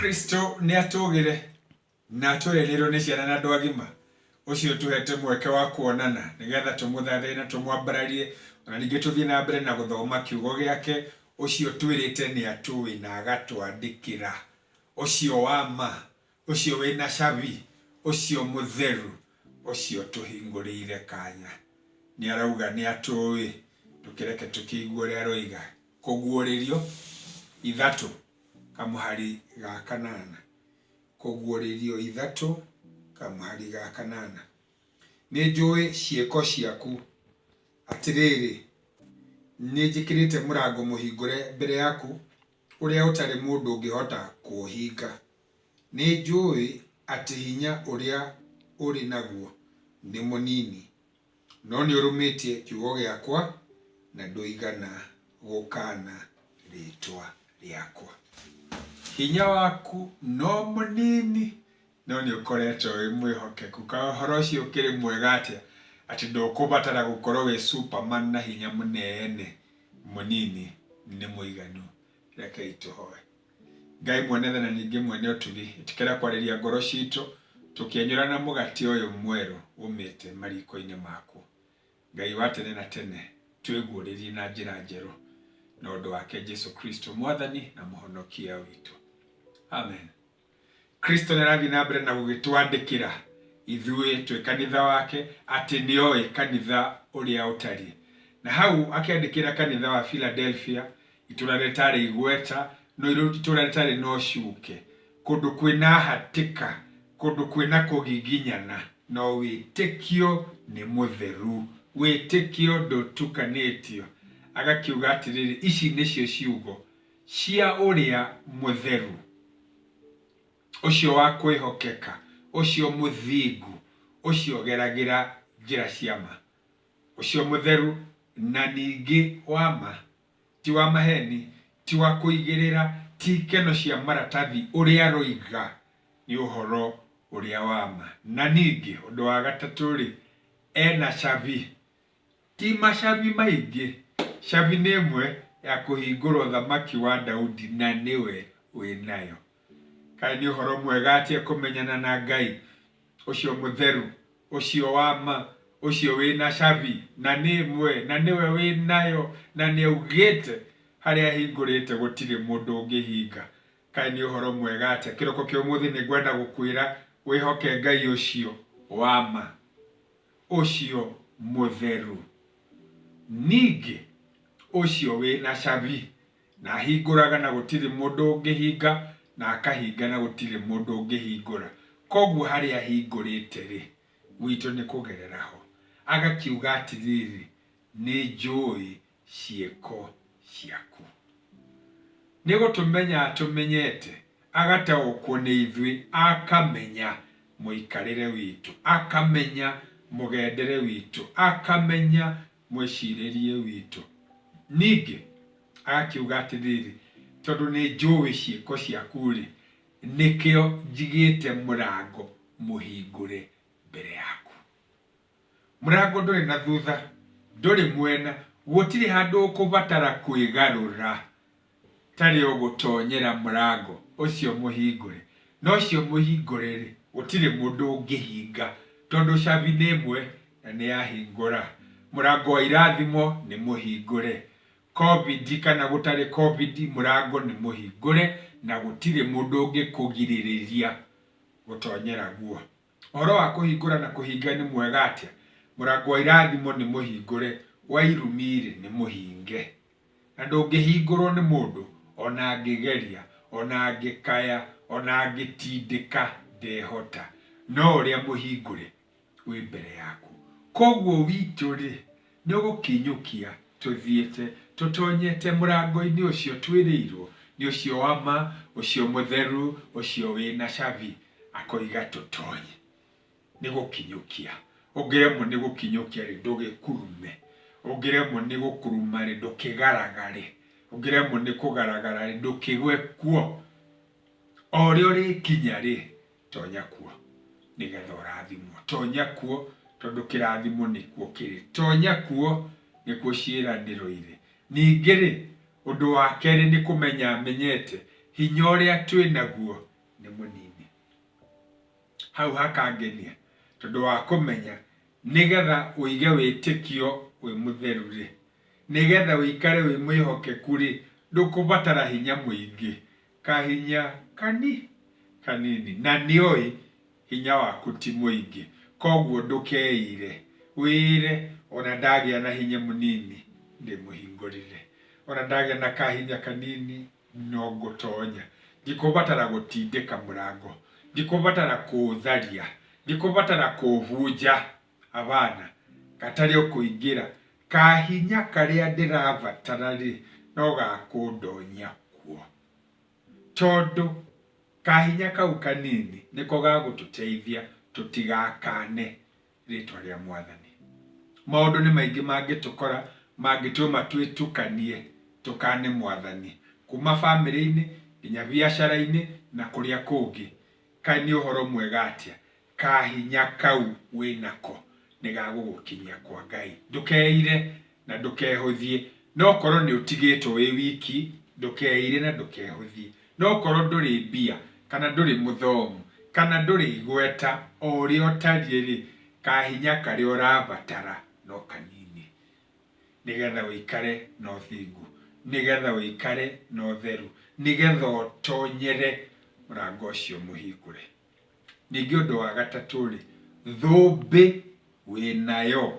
Kristo ni atugire na turerero ni ciana na ndwagima ucio tuhete mweke wa kuonana nigetha tumuthathe na tumwambararie ona ningi tuthie na mbere na guthoma kiugo giake ucio twirite ni atuwi na agatwandikira ucio wa ma ucio wina cabi ucio mutheru ucio tuhingurire kanya ni arauga ni atuwi tukireke tukigua uria aroiga kuguuririo ithatu kamuhari ga kanana kuguuririo ithatu kamuhari ga kanana ni njui cieko ciaku atiriri ni njikirite murango muhingure mbere yaku uria utari mundu ungihota kuhinga ni njui ati hinya uria uri naguo ni munini no ni urumitie kiugo giakwa na nduigana gukana ritwa riakwa hinya waku no munini no ni ukoretwo wi mwihokeku ka horo cio ukiri mwega atia ati ndukubatara gukorwo wi superman na hinya munene munini ni muiganu reke ituhoe Ngai mwene na ningi mwene utugi itikera kwariria ngoro citu tukienyurana mugati uyu mweru umite mariko-ini maku Ngai wa tene na tene twiguuririe na njira njeru na undu wake Jesu Kristo mwathani na muhonokia witu amen. Kristo narathi na mbere na gugitwandikira ithuĩ twi kanitha wake ati nioi kanitha uria utari na hau akiandikira kanitha wa Philadelphia itura ritari igweta no itura ritari no cuke kundu kwina hatika kundu kwina kugiginyana no witikio ni mutheru witikio ndutukanitio agakiuga atiriri ici nicio ciugo cia uria mutheru ucio wa kwihokeka ucio muthingu ucio geragira njira ciama ucio mutheru na ningi wama ti wa maheni ti wa kuigirira ti keno cia maratathi uria roiga ni uhoro uria wama na ningi undu wa gatatu ri ena cabi ti macabi maingi cabi ni imwe ya kuhingurwo thamaki wa Daudi na niwe winayo kai ni uhoro mwega atia kumenyana na Ngai ucio mutheru ucio wama ucio wina cabi na ni imwe na niwe winayo na ni augite haria hingurite gutire mundu ungihinga kai ni uhoro mwega atia kiroko kio muthi ni ngwenda gukwira wihoke Ngai ucio wama ucio mutheru ningi ucio wina cabi na hinguraga na gutire mundu ungihinga na akahinga na gutire mundu ungihingura koguo haria hingurite ri witu ni kugerera ho agakiuga atiriri ni njui cieko ciaku nigo tumenya tumenyete agataukwo ni ithui akamenya muikarire witu akamenya mugendere witu akamenya mwiciririe witu ningi agakiuga atiriri tondu ni njui cieko ciaku ri nikio njigite murango muhingure mbere yaku murango nduri na thutha nduri mwena gutiri handu ukubatara kwigarura tari ugutonyera murango ucio muhingure no cio muhingure ri gutiri mundu ungihinga tondu cabi ni imwe na ni yahingura murango wa irathimo ni muhingure covid kana gutari covid murango ni muhingure na gutire mundu ungikugiririria gutonyera guo horo wa kuhingura na kuhinga ni mwega atia murango wa irathimo ni muhingure wa irumire ni muhinge na ndungihingurwo ni mundu ona angigeria ona angikaya ona angitindika ndehota no uria muhingure wi mbere yaku koguo witu ri ni ugukinyukia tuthiete tutonyete murango-ini ucio twiriirwo ni ucio wama ucio mutheru ucio wina cabi akoiga tutonye ni gukinyukia ungiremwo ni gukinyukia ri ndugikurume ungiremwo ni gukuruma ri ndukigaragare ungiremwo ni kugaragara ri ndukigwe kuo orio ri kinya ri tonya kuo nigetha urathimwo tonya kuo tondu kirathimo ni kuo kiri tonya kuo ni kuo ciiraniro ire ningiri undu wa keri ni kumenya menyete hinya uria twi naguo nĩ mũnini. Hau hakangenia tondũ wa kũmenya nĩgetha ũige wĩtĩkio wĩ mũtheru rĩ, nĩgetha ũikare wĩ mwĩhokeku rĩ, ndũkũbatara hinya mũingĩ, kahinya kanini, na nĩoĩ hinya waku ti mũingĩ, koguo ndũkeire, wĩre ona ndagĩa na hinya mũnini ndĩmũhingũrĩre, ona ndagĩa na kahinya kanini no ngũtonya, ndikũbatara gũtindĩka mũrango, ndikũbatara kũũtharia, ndikũbatara kũũhunja, abana, gatarĩ ũkũingĩra, kahinya karĩa ndĩrabatara rĩ, no gakũndonya kuo, tondũ kahinya kau kanini nĩko gagũtũteithia tũtigakane rĩtwa rĩa Mwathani. Maũndũ nĩ maingĩ mangĩtũkora mangĩtũma twĩtukanie tũkane Mwathani, kuma bamĩrĩ-inĩ nginya biacara-inĩ na kũrĩa kũngĩ. Kaĩ nĩ ũhoro mwega atĩa? Kahinya kau wĩnako nĩ gagũgũkinyia kwa Ngai. Ndũkeire na ndũkehũthie, no korwo nĩ ũtigĩtwo wĩ wiki, ndũkeire na ndũkehũthie, no korwo ndũrĩ mbia kana ndũrĩ mũthomu kana ndũrĩ igweta, o ũrĩa ũtariĩ rĩ, kahinya karĩa ũrabatara no kanini, nĩgetha ũikare na ũthingu, nĩgetha ũikare na ũtheru, nĩgetha ũtonyere mũrango ũcio mũhingũre. Ningĩ ũndũ wa gatatũ rĩ, thũmbĩ wĩnayo,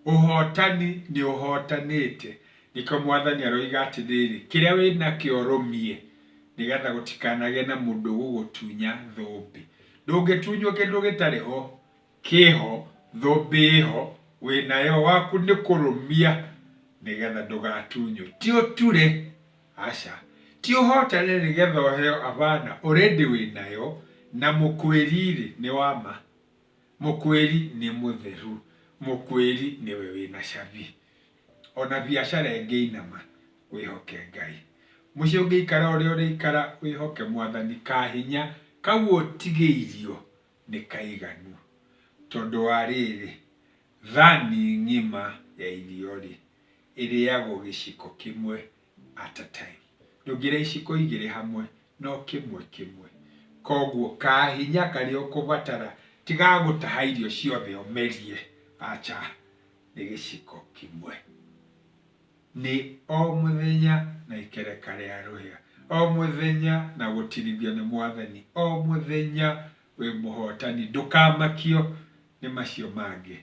ũhotani nĩ ũhotanĩte, nĩkĩo Mwathani aroiga atĩrĩrĩ, kĩrĩa wĩnakĩo rũmie, nĩgetha gũtikanagĩe na mũndũ ũgũgũtunya thũmbĩ. Ndũngĩtunywo kĩndũ gĩtarĩ ho, kĩho, thũmbĩ ĩho, wĩnayo, waku nĩ kũrũmia, nĩgetha ndũgatunywo. Ti ũture, aca, ti ũhotane nĩgetha ũheo, abana, already wĩnayo, na mũkwĩri rĩ nĩ wama, mũkwĩri nĩ mũtheru, mũkwĩri nĩwe wĩna cabi. Ona biacara ĩngĩinama wĩhoke Ngai, mũciĩ ũngĩikara ũrĩa ũrĩikara wĩhoke Mwathani, kahinya kau ũtigĩirio nĩ kaiganu, tondũ wa rĩrĩ, thani ng'ima ya irio rĩ, ĩrĩagwo gĩciko kĩmwe at a time. Ndũngĩrĩa iciko igĩrĩ hamwe, no kĩmwe kĩmwe. Koguo kahinya karĩa ũkũbatara ti gagũtaha irio ciothe ũmerie, acha, nĩ gĩciko kĩmwe. Nĩ o mũthenya na ikereka rĩa rũhĩa, o mũthenya na gũtirithio nĩ Mwathani, o mũthenya wĩ mũhotani, ndũkamakio nĩ macio mangĩ.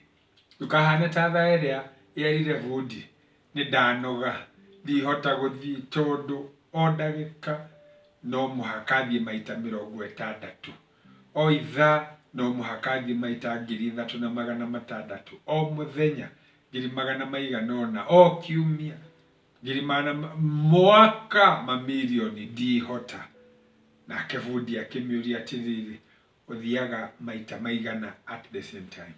Ndũkahane ta thaa ĩrĩa yerire bundi, nĩ ndanoga, ndihota gũthiĩ tondũ o ndagĩka no mũhaka thiĩ maita 60, o ithaa no mũhaka thiĩ maita 3,600, o mũthenya 100,000, o kiumia 100,000, mwaka mamirioni, ndihota. Nake bundi akĩmĩũria atĩrĩrĩ, ũthiaga maita maigana at the same time?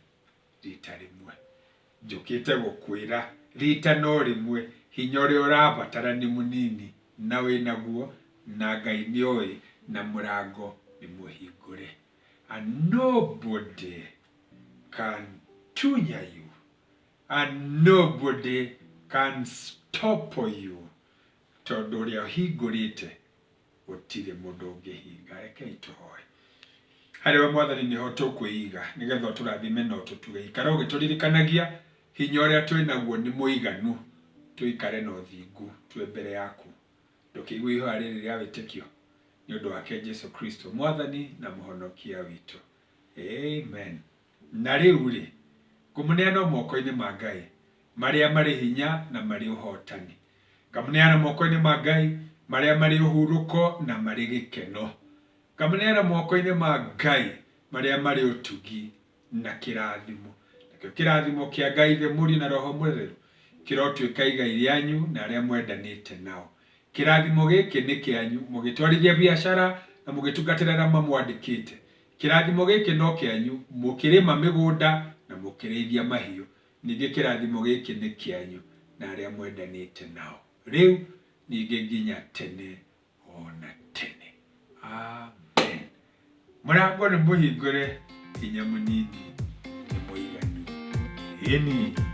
Rita rĩmwe. Njũkĩte gũkwĩra rita no rĩmwe, hinya ũrĩa ũrabatara nĩ mũnini na wĩnaguo, na Ngai nĩoĩ, na mũrango nĩ mũhingũre. And nobody can tunya you, and nobody can stop you, tondũ ũrĩa ũhingũrĩte gũtirĩ mũndũ ũngĩhinga. Rekei tũhoe. Harĩ we Mwathani nĩho tũkwĩiga, nĩgetha ũtũrathime na ũtũtuge, ikara ũgĩtũririkanagia hinya ũrĩa twĩnaguo nĩ mũiganu, tũikare na ũthingu twĩ mbere yaku. Ndũkĩigue ihoya rĩrĩ rĩa wĩtĩkio, nĩ ũndũ wake Jesu Kristo Mwathani na mũhonokia witũ. Amen. Na rĩu rĩ, ngũmũneana moko-inĩ ma Ngai marĩa marĩ hinya na marĩ ũhotani. Ngamũneana moko-inĩ ma Ngai marĩa marĩ ũhurũko na marĩ gĩkeno. Ngamũneana moko-inĩ ma Ngai marĩa marĩ ũtugi na kĩrathimo. Nakĩo kĩrathimo kĩa Ngai Ithe Mũriũ na Roho Mũtheru kĩrotuĩka igai rĩanyu na arĩa mwendanĩte nao. Kĩrathimo gĩkĩ nĩ kĩanyu mũgĩtwarithia biacara na mũgĩtungatĩra arĩa mamwandĩkĩte. Kĩrathimo gĩkĩ no kĩanyu mũkĩrĩma mĩgũnda na mũkĩrĩithia mahiũ. Ningĩ kĩrathimo gĩkĩ nĩ kĩanyu na arĩa mwendanĩte nao, rĩu ningĩ nginya tene ona tene. Amen. Mũrango nĩ mũhingũre, hinya mũnini nĩ mũiganu. Ĩni.